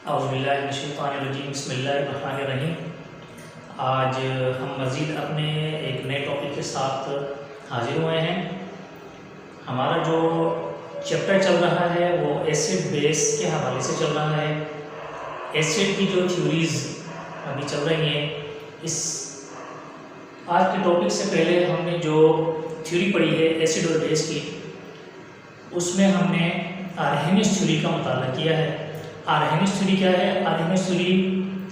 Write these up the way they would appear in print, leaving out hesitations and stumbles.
औज़ुबिल्लाहिमिनश्शैतानिर्रजीम बिस्मिल्लाहिर्रहमानिर्रहीम। आज हम मज़ीद अपने एक नए टॉपिक के साथ हाज़िर हुए हैं। हमारा जो चैप्टर चल रहा है वो एसिड बेस के हवाले से चल रहा है। एसिड की जो थ्योरीज़ अभी चल रही हैं, इस आज के टॉपिक से पहले हमने जो थ्योरी पढ़ी है एसिड और बेस की, उसमें हमने आर्हेनियस थ्योरी का मुताला किया है। आर्हेनियस थ्योरी क्या है? आर्हेनियस थ्योरी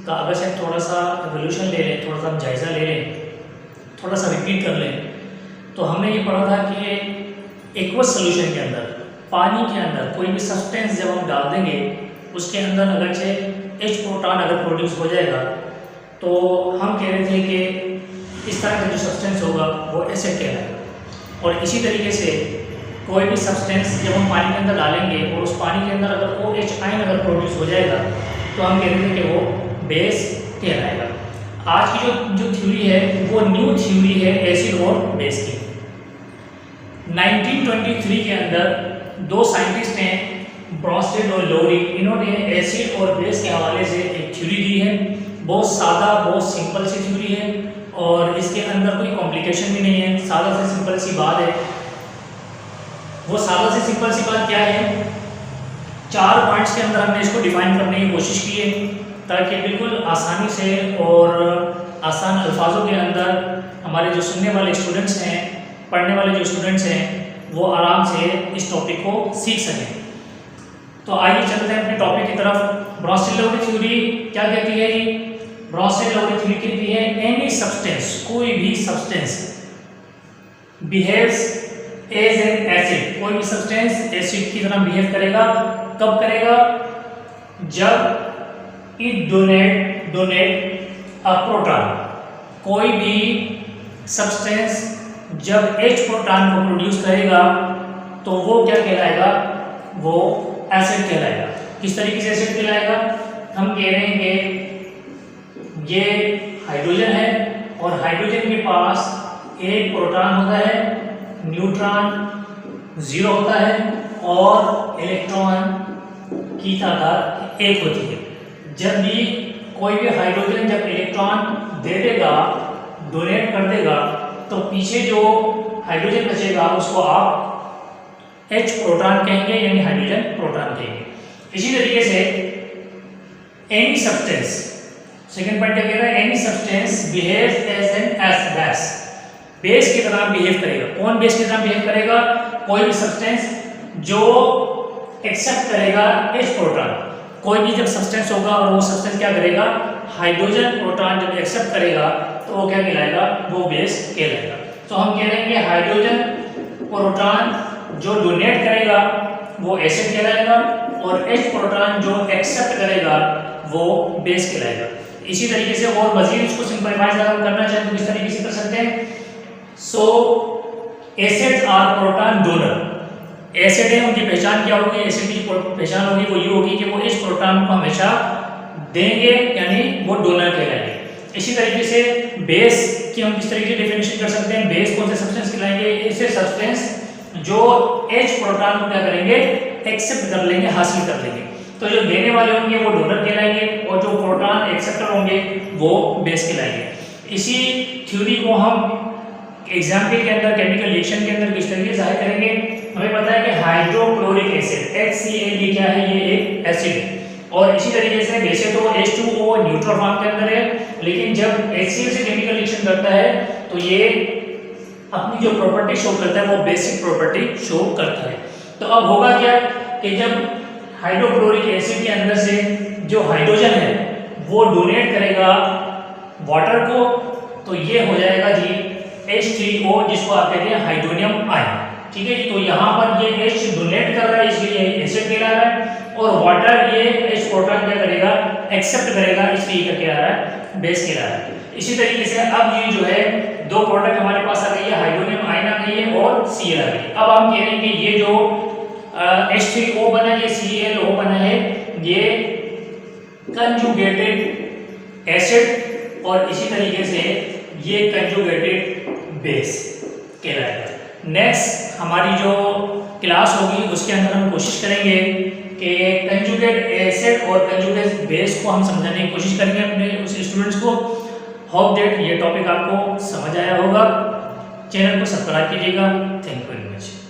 का अगर से थोड़ा सा एवोल्यूशन ले लें, थोड़ा सा हम जायज़ा ले लें, थोड़ा सा रिपीट कर लें, तो हमने ये पढ़ा था कि एक्वस सोल्यूशन के अंदर, पानी के अंदर कोई भी सब्सटेंस जब हम डाल देंगे, उसके अंदर अगरचे H प्रोटॉन अगर प्रोड्यूस हो जाएगा, तो हम कह रहे थे कि इस तरह का जो सब्सटेंस होगा वो एसिड कहलाएगा। और इसी तरीके से कोई भी सब्सटेंस जब हम पानी के अंदर डालेंगे और उस पानी के अंदर अगर OH आयन अगर प्रोड्यूस हो जाएगा, तो हम कहते हैं कि वो बेस कहलाएगा। आज की जो थ्योरी है वो न्यू थ्योरी है एसिड और बेस की। 1923 के अंदर दो साइंटिस्ट हैं, ब्रॉन्स्टेड और लोरी, इन्होंने एसिड और बेस के हवाले से एक थ्योरी दी है। बहुत सादा, बहुत सिंपल सी थ्योरी है और इसके अंदर कोई कॉम्प्लिकेशन भी नहीं है। सादा से सिंपल सी बात है। वो सादा से सिंपल सी बात क्या है? 4 पॉइंट्स के अंदर हमने इसको डिफाइन करने की कोशिश की है, ताकि बिल्कुल आसानी से और आसान अल्फाजों के अंदर हमारे जो सुनने वाले स्टूडेंट्स हैं, पढ़ने वाले जो स्टूडेंट्स हैं, वो आराम से इस टॉपिक को सीख सकें। तो आइए चलते हैं अपने टॉपिक की तरफ। ब्रॉन्स्टेड-लोरी थ्योरी क्या कहती है जी? ब्रॉन्स्टेड-लोरी थ्योरी कहती है एनी सब्सटेंस, कोई भी substance behaves as an acid, कोई भी सब्सटेंस एसिड की तरह बिहेव करेगा। कब करेगा? जब इट डोनेट अ प्रोटॉन, कोई भी सब्सटेंस जब H प्रोटॉन को प्रोड्यूस करेगा तो वो क्या कहलाएगा? वो एसिड कहलाएगा। किस तरीके से एसिड कहलाएगा? हम कह रहे हैं कि ये हाइड्रोजन है और हाइड्रोजन के पास एक प्रोटॉन होता है, न्यूट्रॉन 0 होता है और इलेक्ट्रॉन की तादाद 1 होती है। जब भी कोई भी हाइड्रोजन जब इलेक्ट्रॉन दे देगा, डोनेट कर देगा, तो पीछे जो हाइड्रोजन बचेगा उसको आप H प्रोटॉन कहेंगे, यानी हाइड्रोजन प्रोटॉन कहेंगे। इसी तरीके से एनी सब्सटेंस, सेकंड पॉइंट क्या कह रहा है? Any substance behaves as an base, base की तरह बिहेव करेगा। कौन बेस की तरह बिहेव करेगा? कोई भी सब्सटेंस जो एक्सेप्ट करेगा H प्रोटॉन। कोई भी जब सब्सटेंस होगा और वो सब्सटेंस क्या करेगा? हाइड्रोजन प्रोटॉन जब एक्सेप्ट करेगा तो वो क्या कहलाएगा? वो बेस कहलाएगा। तो हम कह रहे हैं कि हाइड्रोजन प्रोटॉन जो डोनेट करेगा वो एसिड कहलाएगा और H प्रोटॉन जो एक्सेप्ट करेगा वो बेस कहलाएगा। इसी तरीके से और मजीद इसको सिंपलीफाई अगर हम करना चाहें तो किस तरीके से कर सकते हैं? So acids are proton donor. Acid है, उनकी पहचान क्या होगी? एसिड की पहचान होगी वो ये होगी कि वो H प्रोटॉन को हमेशा देंगे, यानी वो डोनर कहलाएंगे। इसी तरीके से बेस की हम किस तरीके से डेफिनेशन कर सकते हैं? बेस कौन से सब्सटेंस कहलाएंगे? ऐसे सब्सटेंस जो H प्रोटॉन को क्या करेंगे? एक्सेप्ट कर लेंगे, हासिल कर लेंगे। तो जो देने वाले होंगे वो डोनर कहलाएंगे और जो प्रोटॉन एक्सेप्टर होंगे वो बेस कहलाएंगे। इसी थ्योरी को हम एग्जाम्पल के अंदर, केमिकल रिएक्शन के अंदर किस तरीके से जाहिर करेंगे? हमें पता है कि हाइड्रोक्लोरिक एसिड HCl क्या है? ये एक एसिड है। और इसी तरीके से वैसे तो H2O न्यूट्रल फॉर्म के अंदर है, लेकिन जब HCl से केमिकल रिएक्शन करता है तो ये अपनी जो प्रॉपर्टी शो करता है वो बेसिक प्रॉपर्टी शो करता है। तो अब होगा क्या कि जब हाइड्रोक्लोरिक एसिड के अंदर से जो हाइड्रोजन है वो डोनेट करेगा वाटर को, तो ये हो जाएगा जी H3O, जिसको आप कहते हैं हाइड्रोनियम आयन। ठीक है जी। तो यहाँ पर ये H डोनेट कर रहा है, इसलिए ये एसिड कहला रहा है, और वाटर ये H प्रोटॉन क्या करेगा? एक्सेप्ट करेगा, इसलिए क्या कहला रहा है? बेस कहला रहा है। इसी तरीके से अब ये जो है दो प्रोडक्ट हमारे पास आ गई है, हाइड्रोनियम आयन आ गई है और Cl आ गई है। अब हम कह रहे हैं कि ये जो H3O बना, ये ClO बना है, ये कंजुगेटेड एसिड और इसी तरीके से ये कंजुगेटेड बेस कहलाएगा। नेक्स्ट हमारी जो क्लास होगी उसके अंदर हम कोशिश करेंगे कि कंजुगेट एसिड और कंजुगेट बेस को हम समझाने की कोशिश करेंगे अपने उस स्टूडेंट्स को। होप दैट ये टॉपिक आपको समझ आया होगा। चैनल को सब्सक्राइब कीजिएगा। Thank you very much.